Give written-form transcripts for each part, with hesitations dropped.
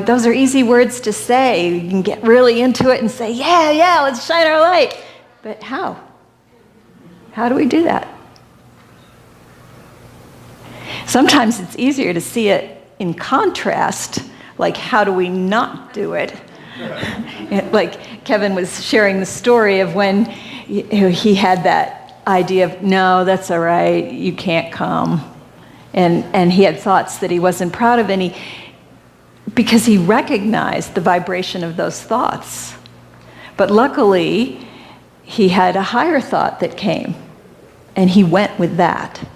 those are easy words to say. You can get really into it and say, yeah, let's shine our light. But how? How do we do that? Sometimes it's easier to see it in contrast, like how do we not do it? Like Kevin was sharing the story of when he had that idea of, no, that's all right, you can't come. And he had thoughts that he wasn't proud of, because he recognized the vibration of those thoughts. But luckily, he had a higher thought that came, and he went with that.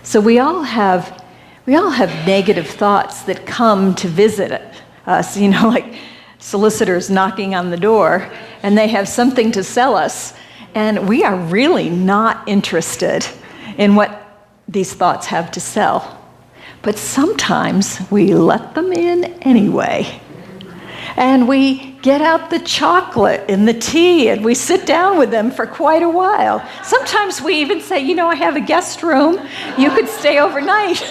So we all have negative thoughts that come to visit us, like solicitors knocking on the door, and they have something to sell us, and we are really not interested in what these thoughts have to sell. But sometimes we let them in anyway. And we get out the chocolate and the tea, and we sit down with them for quite a while. Sometimes we even say, I have a guest room. You could stay overnight.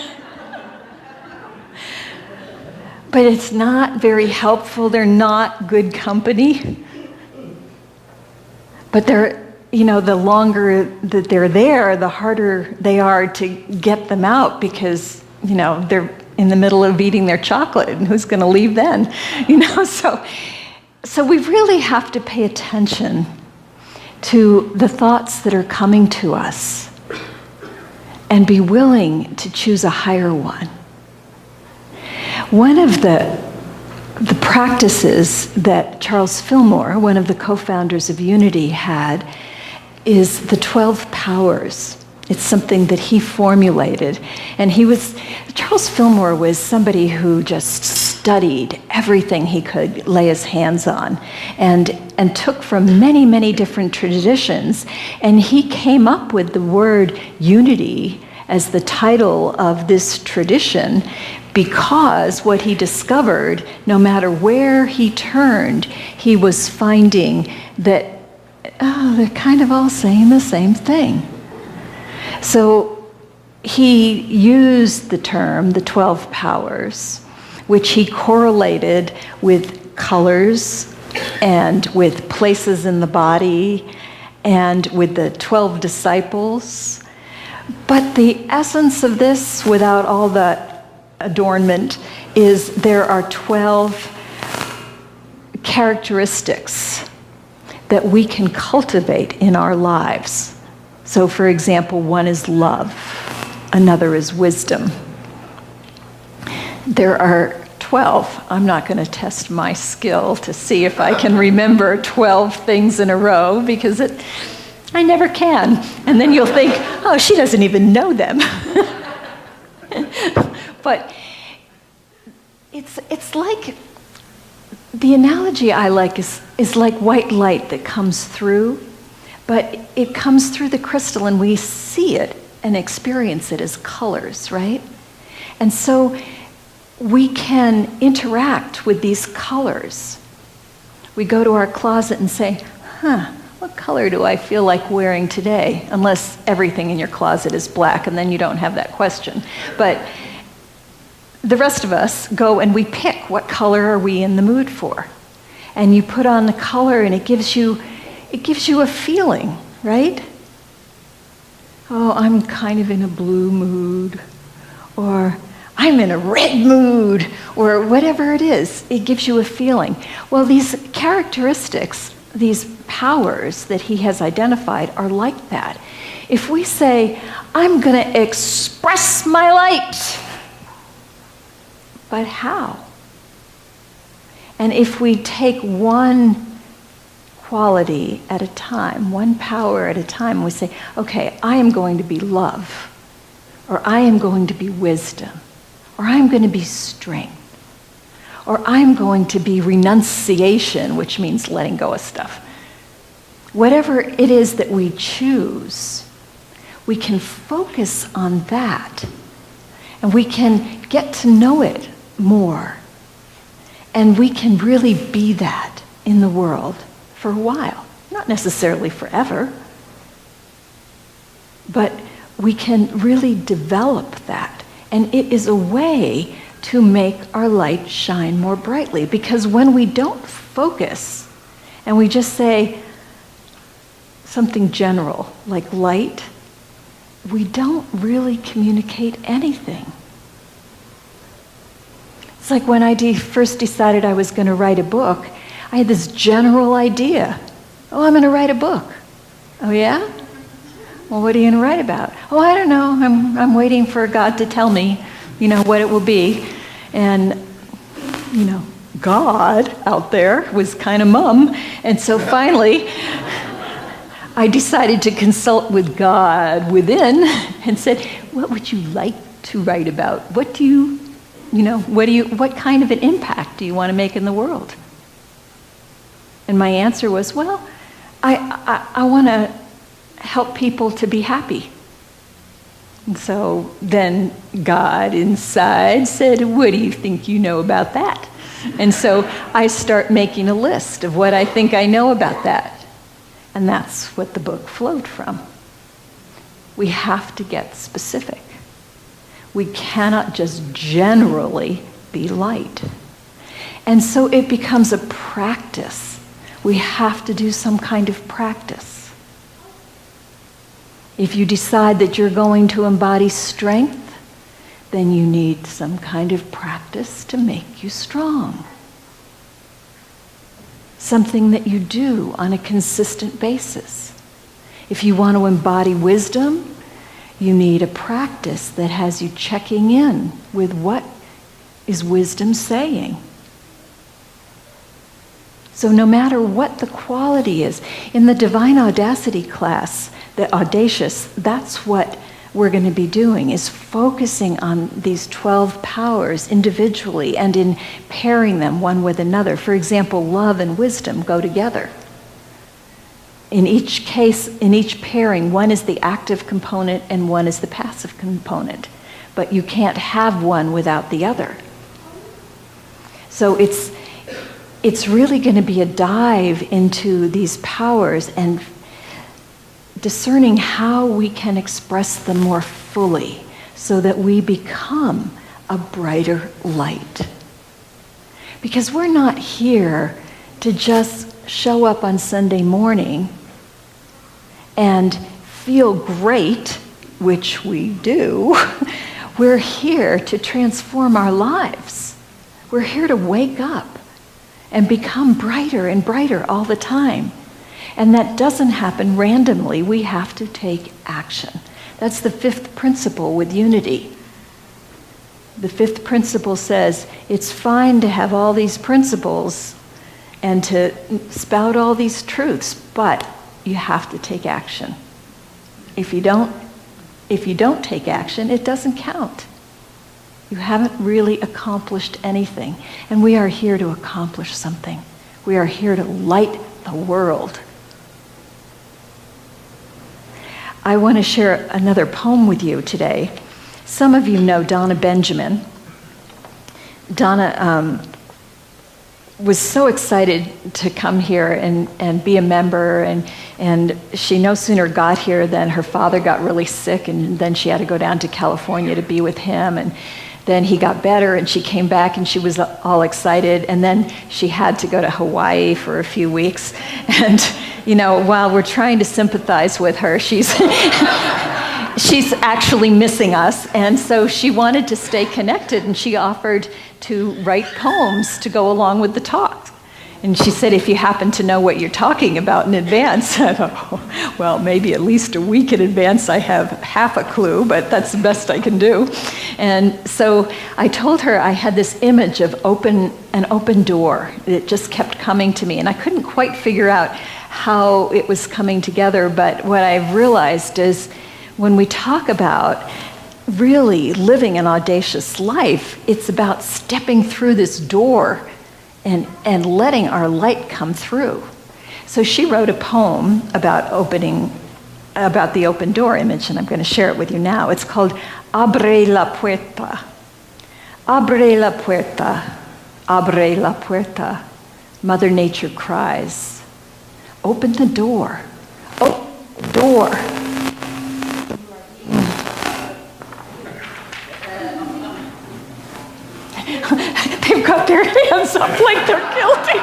But it's not very helpful. They're not good company. But the longer that they're there, the harder they are to get them out, because, they're in the middle of eating their chocolate, and who's going to leave then? So we really have to pay attention to the thoughts that are coming to us and be willing to choose a higher one. One of the practices that Charles Fillmore, one of the co-founders of Unity, had is the 12 powers. It's something that he formulated. And Charles Fillmore was somebody who just studied everything he could lay his hands on and took from many, many different traditions. And he came up with the word unity as the title of this tradition, because what he discovered, no matter where he turned, he was finding that, they're kind of all saying the same thing. So he used the term, the 12 powers, which he correlated with colors and with places in the body and with the 12 disciples. But the essence of this, without all the adornment, is there are 12 characteristics that we can cultivate in our lives. So, for example, one is love, another is wisdom. There are 12. I'm not going to test my skill to see if I can remember 12 things in a row, because I never can. And then you'll think, oh, she doesn't even know them. But it's like, the analogy I like is like white light that comes through, but it comes through the crystal and we see it and experience it as colors, right? And so we can interact with these colors. We go to our closet and say, what color do I feel like wearing today? Unless everything in your closet is black, and then you don't have that question. But the rest of us go and we pick what color are we in the mood for. And you put on the color and it gives you a feeling, right? Oh, I'm kind of in a blue mood, or I'm in a red mood, or whatever it is. It gives you a feeling. Well, these characteristics, these powers that he has identified are like that. If we say, I'm going to express my light, but how? And if we take one quality at a time, one power at a time, we say, okay, I am going to be love, or I am going to be wisdom, or I'm going to be strength, or I'm going to be renunciation, which means letting go of stuff. Whatever it is that we choose, we can focus on that, and we can get to know it more, and we can really be that in the world for a while, not necessarily forever, but we can really develop that. And it is a way to make our light shine more brightly. Because when we don't focus and we just say something general like light, we don't really communicate anything. It's like when I first decided I was going to write a book, I had this general idea. Oh, I'm going to write a book. Oh, yeah? Well, what are you going to write about? Oh, I don't know. I'm waiting for God to tell me, what it will be. And, God out there was kind of mum. And so finally, I decided to consult with God within and said, what would you like to write about? What kind of an impact do you want to make in the world? And my answer was, well, I want to help people to be happy. And so then God inside said, what do you think you know about that? And so I start making a list of what I think I know about that. And that's what the book flowed from. We have to get specific. We cannot just generally be light. And so it becomes a practice. We have to do some kind of practice. If you decide that you're going to embody strength, then you need some kind of practice to make you strong. Something that you do on a consistent basis. If you want to embody wisdom, you need a practice that has you checking in with what is wisdom saying. So no matter what the quality is, in the Divine Audacity class, the audacious, that's what we're going to be doing, is focusing on these 12 powers individually and in pairing them one with another. For example, love and wisdom go together. In each case, in each pairing, one is the active component and one is the passive component. But you can't have one without the other. So it's really going to be a dive into these powers and discerning how we can express them more fully so that we become a brighter light. Because we're not here to just show up on Sunday morning and feel great, which we do. We're here to transform our lives. We're here to wake up and become brighter and brighter all the time. And that doesn't happen randomly. We have to take action. That's the fifth principle with unity. The fifth principle says it's fine to have all these principles and to spout all these truths, but you have to take action. If you don't take action, it doesn't count. You haven't really accomplished anything. And we are here to accomplish something. We are here to light the world. I want to share another poem with you today. Some of you know Donna Benjamin. Donna was so excited to come here and be a member, and she no sooner got here than her father got really sick, and then she had to go down to California to be with him, and then he got better and she came back and she was all excited, and then she had to go to Hawaii for a few weeks. And while we're trying to sympathize with her, she's actually missing us. And so she wanted to stay connected, and she offered to write poems to go along with the talk. And she said, if you happen to know what you're talking about in advance, I thought, oh, well, maybe at least a week in advance I have half a clue, but that's the best I can do. And so I told her I had this image of an open door. It just kept coming to me, and I couldn't quite figure out how it was coming together, but what I've realized is when we talk about really living an audacious life, it's about stepping through this door and letting our light come through. So she wrote a poem about the open door image, and I'm going to share it with you now. It's called Abre la puerta. Abre la puerta. Abre la puerta. Mother Nature cries. Open the door. Open the door. they've got their hands up like they're guilty.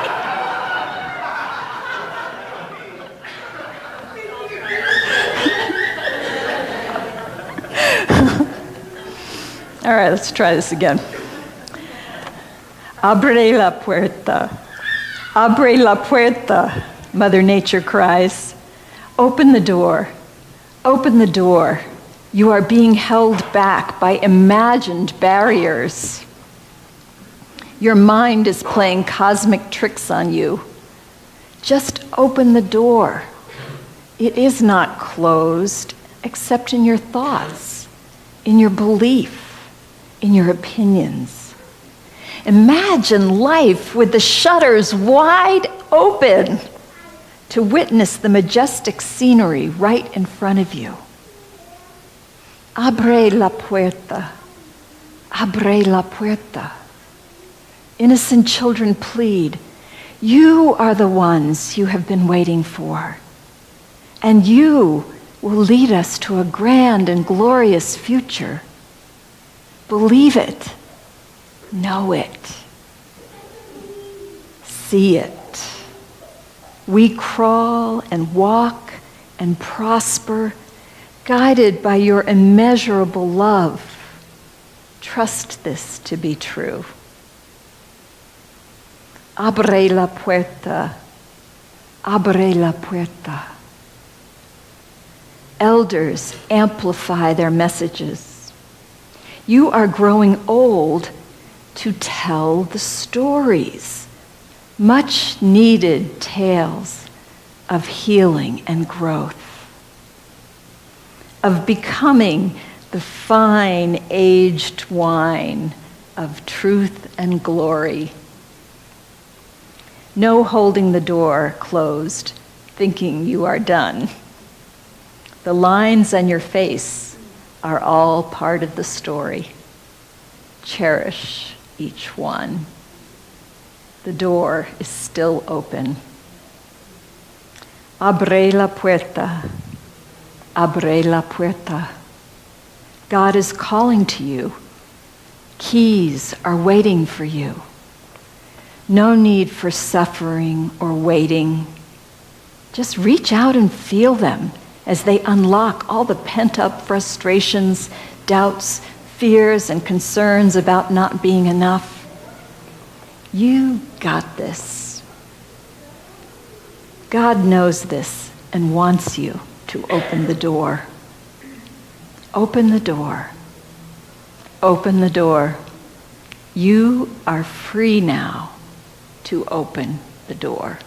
All right, let's try this again. Abre la puerta. Abre la puerta, Mother Nature cries. Open the door. Open the door. You are being held back by imagined barriers. Your mind is playing cosmic tricks on you. Just open the door. It is not closed, except in your thoughts, in your belief, in your opinions. Imagine life with the shutters wide open to witness the majestic scenery right in front of you. Abre la puerta. Abre la puerta. Innocent children plead, you are the ones you have been waiting for. And you will lead us to a grand and glorious future. Believe it. Know it. See it. We crawl and walk and prosper, guided by your immeasurable love. Trust this to be true. Abre la puerta. Abre la puerta. Elders amplify their messages. You are growing old to tell the stories, much needed tales of healing and growth, of becoming the fine aged wine of truth and glory. No holding the door closed, thinking you are done. The lines on your face are all part of the story. Cherish each one. The door is still open. Abre la puerta. Abre la puerta. God is calling to you. Keys are waiting for you. No need for suffering or waiting. Just reach out and feel them as they unlock all the pent-up frustrations, doubts, fears, and concerns about not being enough. You got this. God knows this and wants you to open the door. Open the door. Open the door. You are free now to open the door.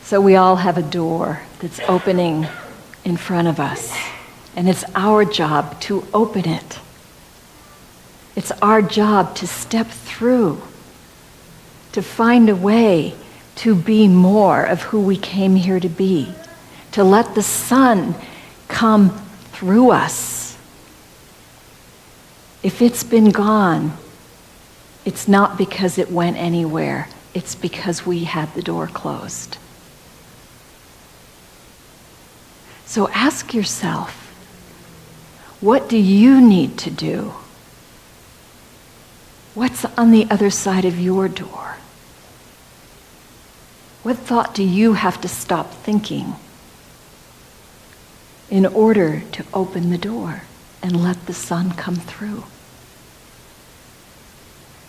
So we all have a door that's opening in front of us, and it's our job to open it. It's our job to step through, to find a way to be more of who we came here to be, to let the sun come through us. If it's been gone, it's not because it went anywhere. It's because we had the door closed. So ask yourself, what do you need to do? What's on the other side of your door? What thought do you have to stop thinking in order to open the door and let the sun come through?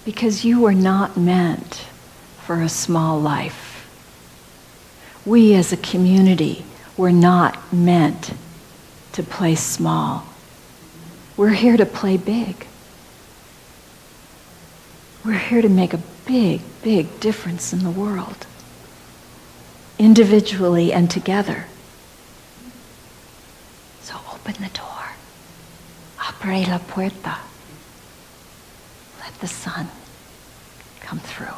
Because you were not meant for a small life. We as a community were not meant to play small. We're here to play big. We're here to make a big, big difference in the world, individually and together. So open the door. Abre la puerta. Let the sun come through.